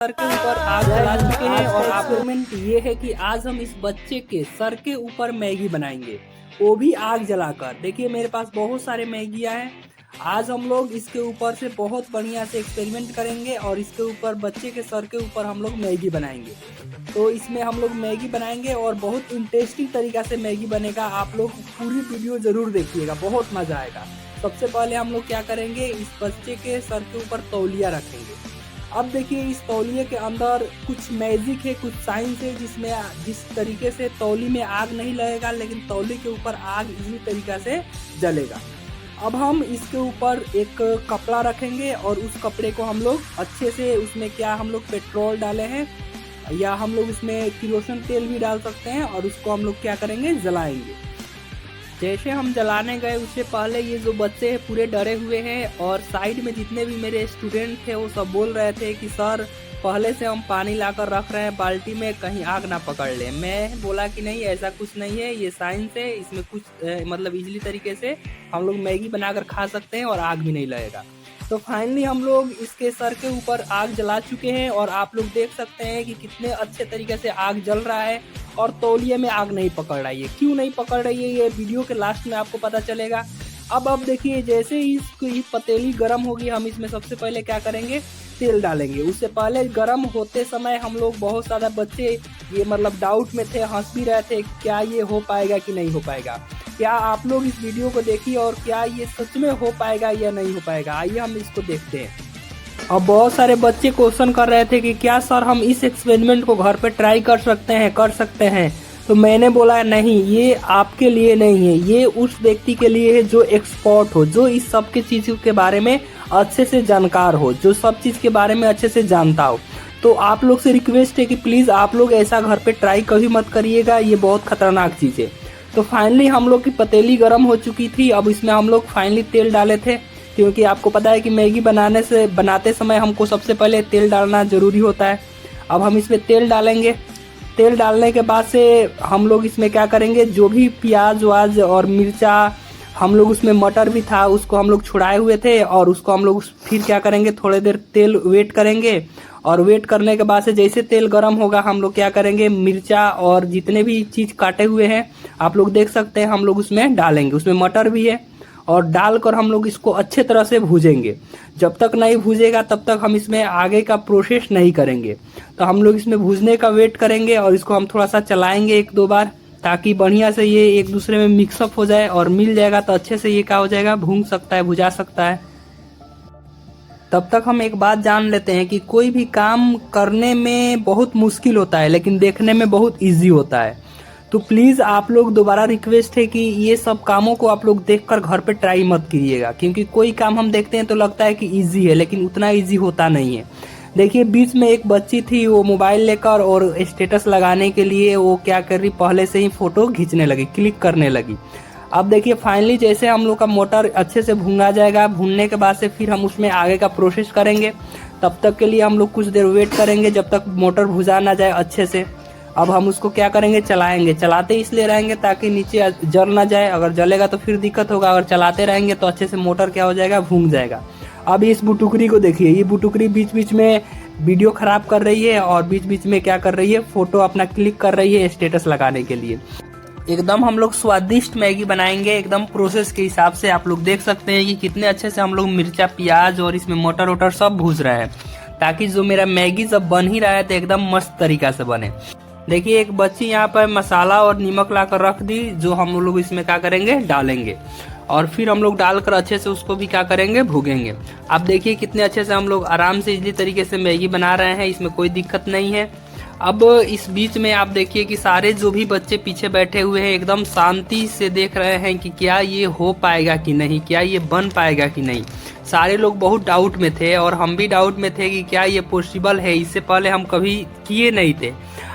Sir के ऊपर आग जला चुके हैं और एक्सपेरिमेंट ये है कि आज हम इस बच्चे के सर के ऊपर मैगी बनाएंगे, वो भी आग जलाकर। देखिए मेरे पास बहुत सारे मैगियाँ हैं। आज हम लोग इसके ऊपर से बहुत बढ़िया से एक्सपेरिमेंट करेंगे और इसके ऊपर बच्चे के सर के ऊपर हम लोग मैगी बनाएंगे। तो इसमें हम लोग मैगी बनाएंगे और बहुत इंटरेस्टिंग तरीका से मैगी बनेगा। आप लोग पूरी वीडियो ज़रूर देखिएगा, बहुत मज़ा आएगा। सबसे पहले हम लोग क्या करेंगे, इस बच्चे के सर के ऊपर तौलिया रखेंगे। अब देखिए इस तौलिए के अंदर कुछ मैजिक है, कुछ साइंस है, जिस तरीके से तौली में आग नहीं लगेगा लेकिन तौली के ऊपर आग इसी तरीका से जलेगा। अब हम इसके ऊपर एक कपड़ा रखेंगे और उस कपड़े को हम लोग अच्छे से, उसमें क्या हम लोग पेट्रोल डाले हैं या हम लोग इसमें किरोसिन तेल भी डाल सकते हैं और उसको हम लोग क्या करेंगे, जलाएंगे। जैसे हम जलाने गए उससे पहले ये जो बच्चे हैं पूरे डरे हुए हैं और साइड में जितने भी मेरे स्टूडेंट थे वो सब बोल रहे थे कि सर पहले से हम पानी लाकर रख रहे हैं बाल्टी में, कहीं आग ना पकड़ ले। मैं बोला कि नहीं, ऐसा कुछ नहीं है, ये साइंस है, इसमें कुछ मतलब इजीली तरीके से हम लोग मैगी बनाकर खा सकते हैं और आग भी नहीं लगेगा। तो फाइनली हम लोग इसके सर के ऊपर आग जला चुके हैं और आप लोग देख सकते हैं कि कितने अच्छे तरीके से आग जल रहा है और तौलिए में आग नहीं पकड़ रही है। क्यों नहीं पकड़ रही है ये वीडियो के लास्ट में आपको पता चलेगा। अब देखिए जैसे ही इसकी पतीली गर्म होगी, हम इसमें सबसे पहले क्या करेंगे, तेल डालेंगे। उससे पहले गर्म होते समय हम लोग बहुत ज़्यादा बच्चे ये मतलब डाउट में थे, हंस भी रहे थे, क्या ये हो पाएगा कि नहीं हो पाएगा। क्या आप लोग इस वीडियो को देखिए और क्या ये सच में हो पाएगा या नहीं हो पाएगा, आइए हम इसको देखते हैं। अब बहुत सारे बच्चे क्वेश्चन कर रहे थे कि क्या सर हम इस एक्सपेरिमेंट को घर पे ट्राई कर सकते हैं। तो मैंने बोला नहीं, ये आपके लिए नहीं है, ये उस व्यक्ति के लिए है जो एक्सपर्ट हो, जो इस सब के चीज़ों के बारे में अच्छे से जानकार हो, जो सब चीज़ के बारे में अच्छे से जानता हो। तो आप लोग से रिक्वेस्ट है कि प्लीज़ आप लोग ऐसा घर पे ट्राई कभी मत करिएगा, ये बहुत खतरनाक चीज़ है। तो फाइनली हम लोग की पतीली गर्म हो चुकी थी। अब इसमें हम लोग फाइनली तेल डाले थे, क्योंकि आपको पता है कि मैगी बनाते समय हमको सबसे पहले तेल डालना ज़रूरी होता है। अब हम इसमें तेल डालेंगे। तेल डालने के बाद से हम लोग इसमें क्या करेंगे, जो भी प्याज वाज और मिर्चा, हम लोग उसमें मटर भी था, उसको हम लोग छुड़ाए हुए थे और उसको हम लोग फिर क्या करेंगे, थोड़ी देर तेल वेट करेंगे और वेट करने के बाद से जैसे तेल गर्म होगा हम लोग क्या करेंगे, मिर्चा और जितने भी चीज़ काटे हुए हैं आप लोग देख सकते हैं, हम लोग उसमें डालेंगे। उसमें मटर भी है और डालकर हम लोग इसको अच्छे तरह से भूजेंगे। जब तक नहीं भूजेगा तब तक हम इसमें आगे का प्रोसेस नहीं करेंगे। तो हम लोग इसमें भूजने का वेट करेंगे और इसको हम थोड़ा सा चलाएंगे एक दो बार, ताकि बढ़िया से ये एक दूसरे में मिक्सअप हो जाए और मिल जाएगा तो अच्छे से ये क्या हो जाएगा, भून सकता है, भुजा सकता है। तब तक हम एक बात जान लेते हैं कि कोई भी काम करने में बहुत मुश्किल होता है लेकिन देखने में बहुत इजी होता है। तो प्लीज़ आप लोग, दोबारा रिक्वेस्ट है कि ये सब कामों को आप लोग देखकर घर पे ट्राई मत कीजिएगा, क्योंकि कोई काम हम देखते हैं तो लगता है कि इजी है लेकिन उतना इजी होता नहीं है। देखिए बीच में एक बच्ची थी, वो मोबाइल लेकर और स्टेटस लगाने के लिए वो क्या कर रही, पहले से ही फ़ोटो खींचने लगी, क्लिक करने लगी। अब देखिए फाइनली जैसे हम लोग का मोटर अच्छे से भूना जाएगा, भूनने के बाद से फिर हम उसमें आगे का प्रोसेस करेंगे। तब तक के लिए हम लोग कुछ देर वेट करेंगे जब तक मोटर भुजा ना जाए अच्छे से। अब हम उसको क्या करेंगे, चलाएंगे। चलाते इसलिए रहेंगे ताकि नीचे जल ना जाए, अगर जलेगा तो फिर दिक्कत होगा, अगर चलाते रहेंगे तो अच्छे से मोटर क्या हो जाएगा, भून जाएगा। अब इस बुटुकरी को देखिए, ये बुटुकरी बीच बीच में वीडियो खराब कर रही है और बीच बीच में क्या कर रही है, फोटो अपना क्लिक कर रही है स्टेटस लगाने के लिए। एकदम हम लोग स्वादिष्ट मैगी बनाएंगे एकदम प्रोसेस के हिसाब से। आप लोग देख सकते हैं कि कितने अच्छे से हम लोग मिर्चा, प्याज और इसमें मटर वटर सब भूज रहे हैं, ताकि जो मेरा मैगी जब बन ही रहा है तो एकदम मस्त तरीका से बने। देखिए एक बच्ची यहाँ पर मसाला और नमक लाकर रख दी, जो हम लोग इसमें क्या करेंगे, डालेंगे और फिर हम लोग डालकर अच्छे से उसको भी क्या करेंगे, भूगेंगे। आप देखिए कितने अच्छे से हम लोग आराम से इजली तरीके से मैगी बना रहे हैं, इसमें कोई दिक्कत नहीं है। अब इस बीच में आप देखिए कि सारे जो भी बच्चे पीछे बैठे हुए हैं एकदम शांति से देख रहे हैं कि क्या ये हो पाएगा कि नहीं, क्या ये बन पाएगा कि नहीं। सारे लोग बहुत डाउट में थे और हम भी डाउट में थे कि क्या ये पॉसिबल है, इससे पहले हम कभी किए नहीं थे।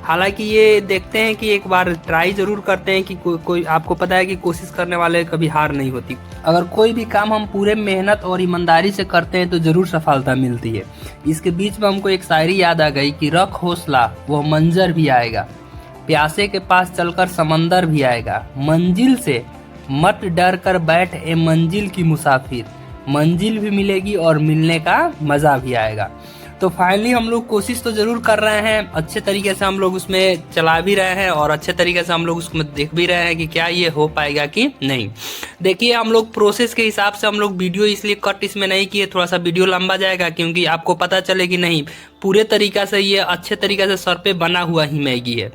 हालांकि ये देखते हैं कि एक बार ट्राई जरूर करते हैं कि कोई आपको पता है कि कोशिश करने वाले कभी हार नहीं होती। अगर कोई भी काम हम पूरे मेहनत और ईमानदारी से करते हैं तो जरूर सफलता मिलती है। इसके बीच में हमको एक शायरी याद आ गई कि रख हौसला वो मंजर भी आएगा, प्यासे के पास चलकर समंदर भी आएगा, मंजिल से मत डर कर बैठ ए मंजिल की मुसाफिर, मंजिल भी मिलेगी और मिलने का मजा भी आएगा। तो फाइनली हम लोग कोशिश तो जरूर कर रहे हैं, अच्छे तरीके से हम लोग उसमें चला भी रहे हैं और अच्छे तरीके से हम लोग उसमें देख भी रहे हैं कि क्या ये हो पाएगा कि नहीं। देखिए हम लोग प्रोसेस के हिसाब से हम लोग वीडियो इसलिए कट इसमें नहीं किए, थोड़ा सा वीडियो लंबा जाएगा, क्योंकि आपको पता चले कि नहीं पूरे तरीका से ये अच्छे तरीके से सर पे बना हुआ ही मैगी है।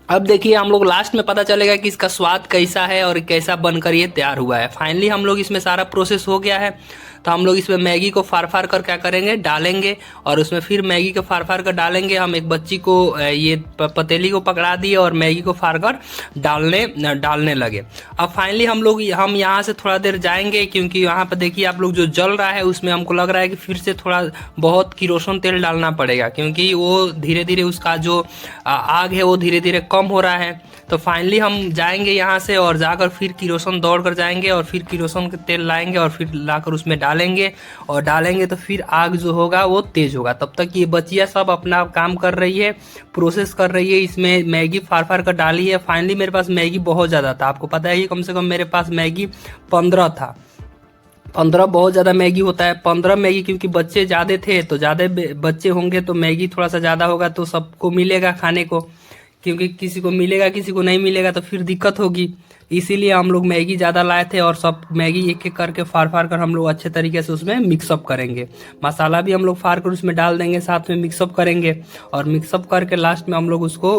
अब देखिए हम लोग लास्ट में पता चलेगा कि इसका स्वाद कैसा है और कैसा बनकर ये तैयार हुआ है। फाइनली हम लोग इसमें सारा प्रोसेस हो गया है, तो हम लोग इसमें मैगी को फाड़ फाड़ कर क्या करेंगे, डालेंगे और उसमें फिर मैगी को फाड़ फाड़ कर डालेंगे। हम एक बच्ची को ये पतीली को पकड़ा दिए और मैगी को फाड़ कर डालने लगे। अब फाइनली हम यहाँ से थोड़ा देर जाएंगे, क्योंकि यहाँ पर देखिए आप लोग जो जल रहा है उसमें हमको लग रहा है कि फिर से थोड़ा बहुत किरोसिन तेल डालना पड़ेगा, क्योंकि वो धीरे धीरे उसका जो आग है वो धीरे धीरे कम हो रहा है। तो फाइनली हम जाएंगे यहाँ से और जाकर फिर किरोसिन दौड़ कर जाएंगे और फिर किरोसिन के तेल लाएंगे और फिर लाकर उसमें डालेंगे तो फिर आग जो होगा वो तेज होगा। तब तक ये बच्चियाँ सब अपना काम कर रही है, प्रोसेस कर रही है, इसमें मैगी फाड़ फाड़ कर डाली है। फाइनली मेरे पास मैगी बहुत ज़्यादा था, आपको पता है कि कम से कम मेरे पास मैगी 15 था। 15 बहुत ज़्यादा मैगी होता है, 15 मैगी, क्योंकि बच्चे ज़्यादा थे तो ज़्यादा बच्चे होंगे तो मैगी थोड़ा सा ज़्यादा होगा तो सबको मिलेगा खाने को, क्योंकि किसी को मिलेगा किसी को नहीं मिलेगा तो फिर दिक्कत होगी। इसीलिए हम लोग मैगी ज़्यादा लाए थे और सब मैगी एक एक करके फाड़ फाड़ कर हम लोग अच्छे तरीके से उसमें मिक्सअप करेंगे। मसाला भी हम लोग फाड़ कर उसमें डाल देंगे, साथ में मिक्सअप करेंगे और मिक्सअप करके लास्ट में हम लोग उसको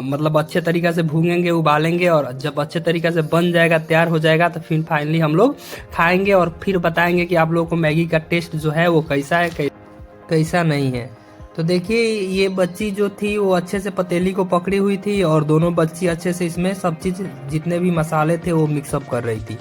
मतलब अच्छे तरीके से भूनेंगे, उबालेंगे और जब अच्छे तरीके से बन जाएगा, तैयार हो जाएगा तो फिर फाइनली हम लोग खाएंगे और फिर बताएंगे कि आप लोगों को मैगी का टेस्ट जो है वो कैसा है कैसा नहीं है। तो देखिए ये बच्ची जो थी वो अच्छे से पतीली को पकड़ी हुई थी और दोनों बच्ची अच्छे से इसमें सब चीज़ जितने भी मसाले थे वो मिक्सअप कर रही थी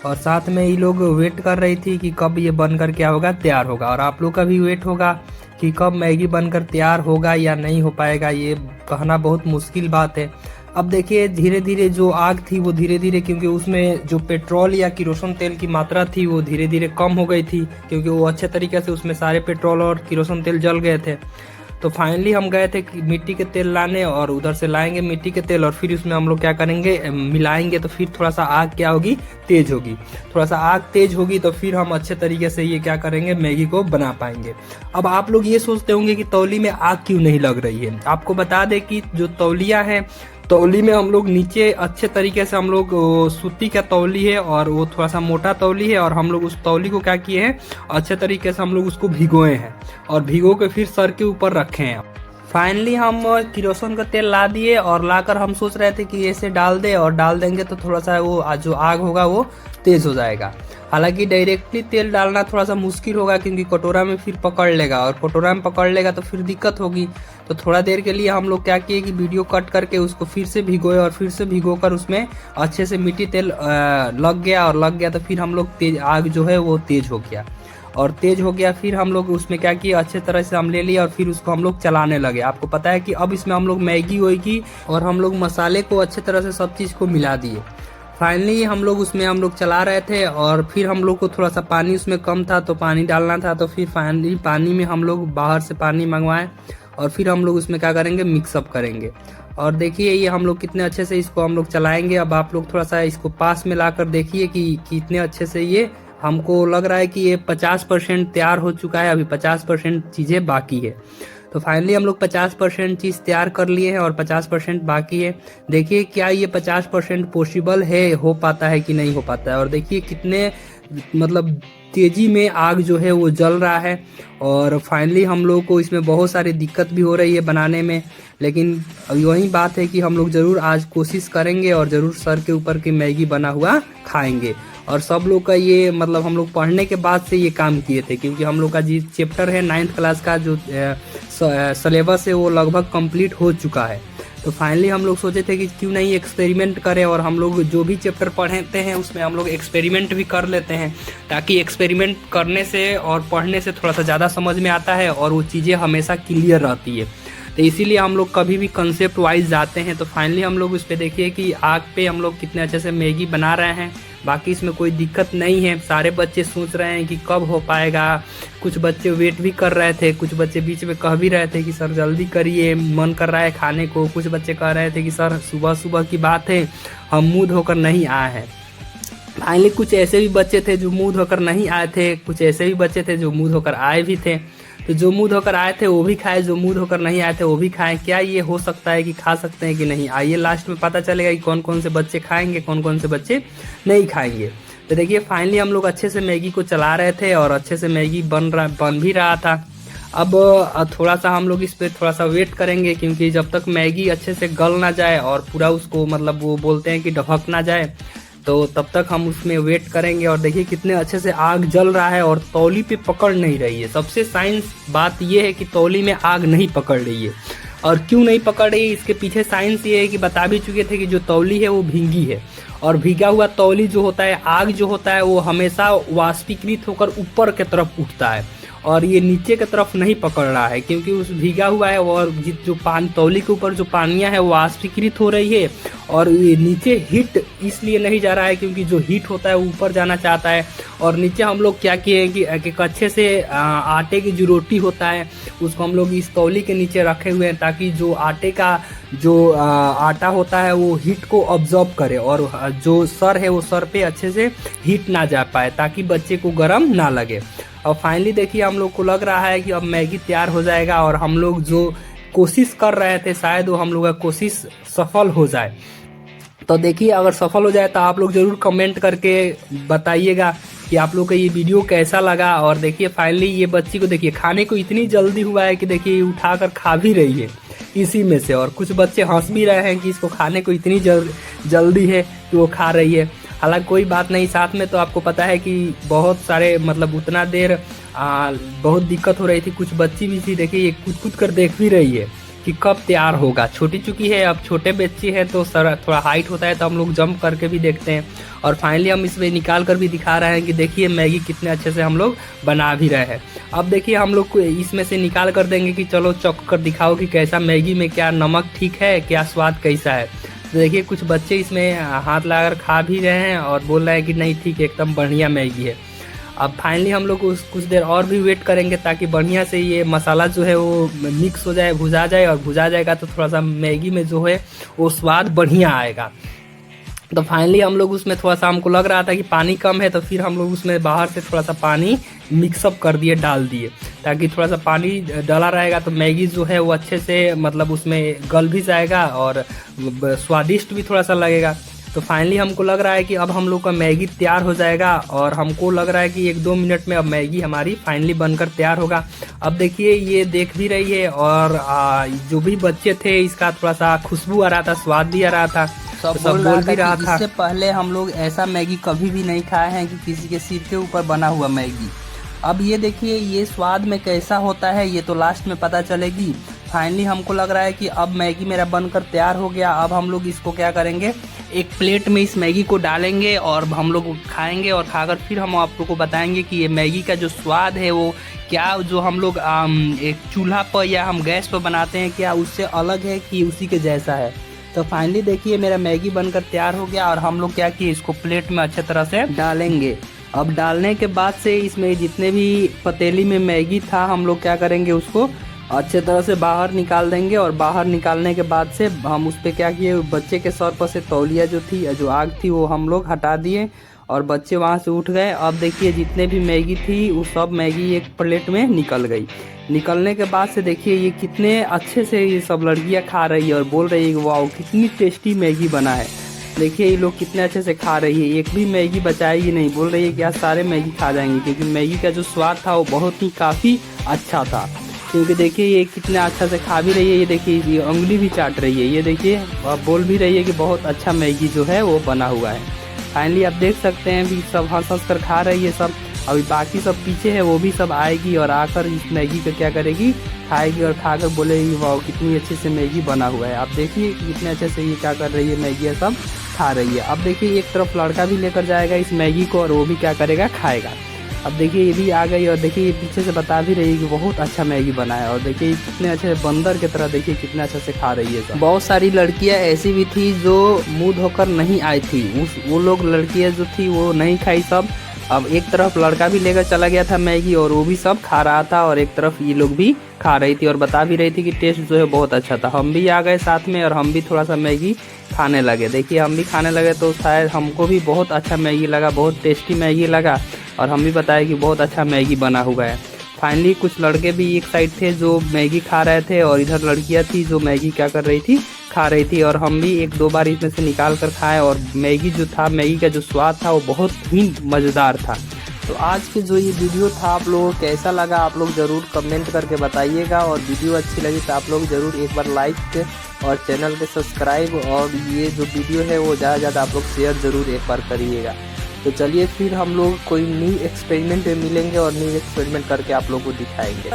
और साथ में ये लोग वेट कर रही थी कि कब ये बनकर क्या होगा, तैयार होगा। और आप लोग का भी वेट होगा कि कब मैगी बनकर तैयार होगा या नहीं हो पाएगा, ये कहना बहुत मुश्किल बात है। अब देखिए धीरे धीरे जो आग थी वो धीरे धीरे, क्योंकि उसमें जो पेट्रोल या किरोसिन तेल की मात्रा थी वो धीरे धीरे कम हो गई थी, क्योंकि वो अच्छे तरीके से उसमें सारे पेट्रोल और किरोसिन तेल जल गए थे। तो फाइनली हम गए थे मिट्टी के तेल लाने और उधर से लाएंगे मिट्टी के तेल और फिर उसमें हम लोग क्या करेंगे, मिलाएंगे तो फिर थोड़ा सा आग क्या होगी, तेज होगी। थोड़ा सा आग तेज होगी तो फिर हम अच्छे तरीके से ये क्या करेंगे, मैगी को बना पाएंगे। अब आप लोग ये सोचते होंगे कि तौली में आग क्यों नहीं लग रही है। आपको बता दें कि जो तौलिया है, तौली में हम लोग नीचे अच्छे तरीके से हम लोग सूती का तौली है और वो थोड़ा सा मोटा तौली है और हम लोग उस तौली को क्या किए हैं, अच्छे तरीके से हम लोग उसको भिगोए हैं और भिगो के फिर सर के ऊपर रखे हैं। फाइनली हम किरोसिन का तेल ला दिए और लाकर हम सोच रहे थे कि ऐसे डाल दे और डाल देंगे तो थोड़ा सा वो जो आग होगा वो तेज हो जाएगा। हालांकि डायरेक्टली तेल डालना थोड़ा सा मुश्किल होगा, क्योंकि कटोरा में फिर पकड़ लेगा और कटोरा में पकड़ लेगा तो फिर दिक्कत होगी। तो थोड़ा देर के लिए हम लोग क्या किए कि वीडियो कट करके उसको फिर से भिगोए और फिर से भिगोकर उसमें अच्छे से मिट्टी तेल लग गया तो फिर हम लोग आग जो है वो तेज हो गया और तेज हो गया। फिर हम लोग उसमें क्या किया, अच्छे तरह से हम ले लिया और फिर उसको हम लोग चलाने लगे। आपको पता है कि अब इसमें हम लोग मैगी होगी और हम लोग मसाले को अच्छे तरह से सब चीज़ को मिला दिए। फाइनली हम लोग चला रहे थे और फिर हम लोग को थोड़ा सा पानी उसमें कम था तो पानी डालना था, तो फिर फाइनली पानी में हम लोग बाहर से पानी मंगवाए और फिर हम लोग उसमें क्या करेंगे, मिक्सअप करेंगे। और देखिए ये हम लोग कितने अच्छे से इसको हम लोग चलाएंगे। अब आप लोग थोड़ा सा इसको पास में लाकर देखिए कि कितने अच्छे से ये, हमको लग रहा है कि ये 50% तैयार हो चुका है, अभी 50% चीज़ें बाकी है। तो फाइनली हम लोग 50% चीज़ तैयार कर लिए हैं और 50% बाकी है। देखिए क्या ये 50% पॉसिबल है, हो पाता है कि नहीं हो पाता है। और देखिए कितने मतलब तेज़ी में आग जो है वो जल रहा है और फाइनली हम लोग को इसमें बहुत सारी दिक्कत भी हो रही है बनाने में, लेकिन वही बात है कि हम लोग ज़रूर आज कोशिश करेंगे और ज़रूर सर के ऊपर की मैगी बना हुआ खाएंगे। और सब लोग का ये मतलब हम लोग पढ़ने के बाद से ये काम किए थे, क्योंकि हम लोग का जी चैप्टर है 9th क्लास का जो सिलेबस है वो लगभग कंप्लीट हो चुका है। तो फाइनली हम लोग सोचे थे कि क्यों नहीं एक्सपेरिमेंट करें और हम लोग जो भी चैप्टर पढ़ते हैं उसमें हम लोग एक्सपेरिमेंट भी कर लेते हैं, ताकि एक्सपेरिमेंट करने से और पढ़ने से थोड़ा सा ज़्यादा समझ में आता है और वो चीज़ें हमेशा क्लियर रहती है। तो इसीलिए हम लोग कभी भी कंसेप्ट वाइज जाते हैं। तो फाइनली हम लोग उस पर देखिए कि आग पे हम लोग कितने अच्छे से मैगी बना रहे हैं। बाकी इसमें कोई दिक्कत नहीं है। सारे बच्चे सोच रहे हैं कि कब हो पाएगा, कुछ बच्चे वेट भी कर रहे थे, कुछ बच्चे बीच में कह भी रहे थे कि सर जल्दी करिए, मन कर रहा है खाने को। कुछ बच्चे कह रहे थे कि सर सुबह सुबह की बात है, हम मुँह धोकर नहीं आए हैं। फाइनली कुछ ऐसे भी बच्चे थे जो मुँह धोकर नहीं आए थे, कुछ ऐसे भी बच्चे थे जो मुँह धोकर आए भी थे। तो जो मुंह धोकर आए थे वो भी खाए, जो मुंह धोकर नहीं आए थे वो भी खाएं। क्या ये हो सकता है कि खा सकते हैं कि नहीं, आइए लास्ट में पता चलेगा कि कौन कौन से बच्चे खाएंगे, कौन कौन से बच्चे नहीं खाएंगे। तो देखिए फाइनली हम लोग अच्छे से मैगी को चला रहे थे और अच्छे से मैगी बन भी रहा था। अब थोड़ा सा हम लोग इस पे थोड़ा सा वेट करेंगे, क्योंकि जब तक मैगी अच्छे से गल ना जाए और पूरा उसको मतलब वो बोलते हैं कि ढक ना जाए, तो तब तक हम उसमें वेट करेंगे। और देखिए कितने अच्छे से आग जल रहा है और तौली पे पकड़ नहीं रही है। सबसे साइंस बात ये है कि तौली में आग नहीं पकड़ रही है। और क्यों नहीं पकड़ रही है, इसके पीछे साइंस ये है कि बता भी चुके थे कि जो तौली है वो भींगी है, और भीगा हुआ तौली जो होता है, आग जो होता है, वो हमेशा वाष्पीकृत होकर ऊपर की तरफ उठता है और ये नीचे की तरफ नहीं पकड़ रहा है, क्योंकि उस भीगा हुआ है और जो पानी तौली के ऊपर जो पानियाँ है वो वाष्पीकृत हो रही है और ये नीचे हीट इसलिए नहीं जा रहा है क्योंकि जो हीट होता है वो ऊपर जाना चाहता है। और नीचे हम लोग क्या किए कि एक अच्छे से आटे की जो रोटी होता है उसको हम लोग इस तौली के नीचे रखे हुए हैं, ताकि जो आटे का जो आटा होता है वो हीट को ऑब्जॉर्ब करे और जो सर है वो सर पे अच्छे से हीट ना जा पाए, ताकि बच्चे को गर्म ना लगे। और फाइनली देखिए हम लोग को लग रहा है कि अब मैगी तैयार हो जाएगा और हम लोग जो कोशिश कर रहे थे शायद वो हम लोग का कोशिश सफल हो जाए। तो देखिए अगर सफल हो जाए तो आप लोग जरूर कमेंट करके बताइएगा कि आप लोग को ये वीडियो कैसा लगा। और देखिए फाइनली ये बच्ची को देखिए खाने को इतनी जल्दी हुआ है कि देखिए उठाकर खा भी रही है इसी में से, और कुछ बच्चे हंस भी रहे हैं कि इसको खाने को इतनी जल्दी है कि वो खा रही है। हालांकि कोई बात नहीं, साथ में तो आपको पता है कि बहुत सारे मतलब उतना देर बहुत दिक्कत हो रही थी। कुछ बच्ची भी थी, देखिए ये कूद कूद कर देख भी रही है कि कब तैयार होगा। छोटी चुकी है, अब छोटे बच्चे हैं तो सर थोड़ा हाइट होता है तो हम लोग जंप करके भी देखते हैं। और फाइनली हम इसमें निकाल कर भी दिखा रहे हैं कि देखिए मैगी कितने अच्छे से हम लोग बना भी रहे हैं। अब देखिए हम लोग को इसमें से निकाल कर देंगे कि चलो चख कर दिखाओ कि कैसा मैगी में क्या नमक ठीक है, क्या स्वाद कैसा है। तो देखिए कुछ बच्चे इसमें हाथ लगाकर खा भी रहे हैं और बोल रहे हैं कि नहीं ठीक है, एकदम बढ़िया मैगी है। अब फाइनली हम लोग कुछ देर और भी वेट करेंगे ताकि बढ़िया से ये मसाला जो है वो मिक्स हो जाए, भुजा जाए, और भुजा जाएगा तो थोड़ा सा मैगी में जो है वो स्वाद बढ़िया आएगा। तो फाइनली हम लोग उसमें थोड़ा सा हमको लग रहा था कि पानी कम है, तो फिर हम लोग उसमें बाहर से थोड़ा सा पानी मिक्सअप कर दिए, डाल दिए, ताकि थोड़ा सा पानी डाला रहेगा तो मैगी जो है वो अच्छे से मतलब उसमें गल भी जाएगा और स्वादिष्ट भी थोड़ा सा लगेगा। तो फाइनली हमको लग रहा है कि अब हम लोग का मैगी तैयार हो जाएगा और हमको लग रहा है कि 1-2 मिनट में अब मैगी हमारी फाइनली बनकर तैयार होगा। अब देखिए ये देख भी रही है और जो भी बच्चे थे इसका थोड़ा सा खुशबू आ रहा था, स्वाद भी आ रहा था, सब बोल भी रहा था। इससे पहले हम लोग ऐसा मैगी कभी भी नहीं खाए हैं कि किसी के सिर के ऊपर बना हुआ मैगी। अब ये देखिए ये स्वाद में कैसा होता है ये तो लास्ट में पता चलेगी। फाइनली हमको लग रहा है कि अब मैगी मेरा बनकर तैयार हो गया। अब हम लोग इसको क्या करेंगे, एक प्लेट में इस मैगी को डालेंगे और हम लोग खाएंगे, और खाकर फिर हम आप लोग को बताएंगे कि ये मैगी का जो स्वाद है वो क्या जो हम लोग एक चूल्हा पर या हम गैस पर बनाते हैं क्या उससे अलग है कि उसी के जैसा है। तो फाइनली देखिए मेरा मैगी बनकर तैयार हो गया और हम लोग क्या किए इसको प्लेट में अच्छे तरह से डालेंगे। अब डालने के बाद से इसमें जितने भी पतीली में मैगी था हम लोग क्या करेंगे उसको अच्छे तरह से बाहर निकाल देंगे। और बाहर निकालने के बाद से हम उस पर क्या किए, बच्चे के सर पर से तौलिया जो थी, जो आग थी वो हम लोग हटा दिए और बच्चे वहाँ से उठ गए। अब देखिए जितने भी मैगी थी वो सब मैगी एक प्लेट में निकल गई। निकलने के बाद से देखिए ये कितने अच्छे से ये सब लड़कियाँ खा रही है और बोल रही है कि वाह कितनी टेस्टी मैगी बना है। देखिए ये लोग कितने अच्छे से खा रही है, एक भी मैगी बचाएगी नहीं, बोल रही है कि आज सारे मैगी खा जाएंगे, क्योंकि मैगी का जो स्वाद था वो बहुत ही काफ़ी अच्छा था। क्योंकि देखिए ये कितना अच्छा से खा भी रही है, ये देखिए ये उंगली भी चाट रही है, ये देखिए बोल भी रही है कि बहुत अच्छा मैगी जो है वो बना हुआ है। फाइनली आप देख सकते हैं भी सब हंस हंस कर खा रही है सब। अभी बाकी सब पीछे है वो भी सब आएगी और आकर इस मैगी को क्या करेगी, खाएगी और खाकर बोलेगी वाह कितनी अच्छे से मैगी बना हुआ है। आप देखिए कितने अच्छे से ये क्या कर रही है, मैगी सब खा रही है। अब देखिए एक तरफ लड़का भी लेकर जाएगा इस मैगी को और वो भी क्या करेगा, खाएगा। अब देखिए ये भी आ गई और देखिए ये पीछे से बता भी रही है कि बहुत अच्छा मैगी बना है। और देखिए कितने अच्छे बंदर की तरह देखिए कितने अच्छे से खा रही है सब। बहुत सारी लड़कियां ऐसी भी थी जो मुंह धोकर नहीं आई थी, वो लोग लड़कियां जो थी वो नहीं खाई सब। अब एक तरफ लड़का भी लेकर चला गया था मैगी और वो भी सब खा रहा था, और एक तरफ ये लोग भी खा रही थी और बता भी रही थी कि टेस्ट जो है बहुत अच्छा था। हम भी आ गए साथ में और हम भी थोड़ा सा मैगी खाने लगे। देखिए हम भी खाने लगे तो शायद हमको भी बहुत अच्छा मैगी लगा, बहुत टेस्टी मैगी लगा, और हम भी बताए कि बहुत अच्छा मैगी बना हुआ है। फाइनली कुछ लड़के भी एक साइड थे जो मैगी खा रहे थे और इधर लड़कियां थी जो मैगी क्या कर रही थी, खा रही थी। और हम भी एक दो बार इसमें से निकाल कर खाए और मैगी जो था, मैगी का जो स्वाद था वो बहुत ही मज़ेदार था। तो आज के जो ये वीडियो था आप लोगों को कैसा लगा आप लोग ज़रूर कमेंट करके बताइएगा। और वीडियो अच्छी लगी तो आप लोग ज़रूर एक बार लाइक और चैनल पे सब्सक्राइब, और ये जो वीडियो है वो ज़्यादा से ज़्यादा आप लोग शेयर ज़रूर एक बार करिएगा। तो चलिए फिर हम लोग कोई न्यू एक्सपेरिमेंट में मिलेंगे और न्यू एक्सपेरिमेंट करके आप लोग को दिखाएंगे।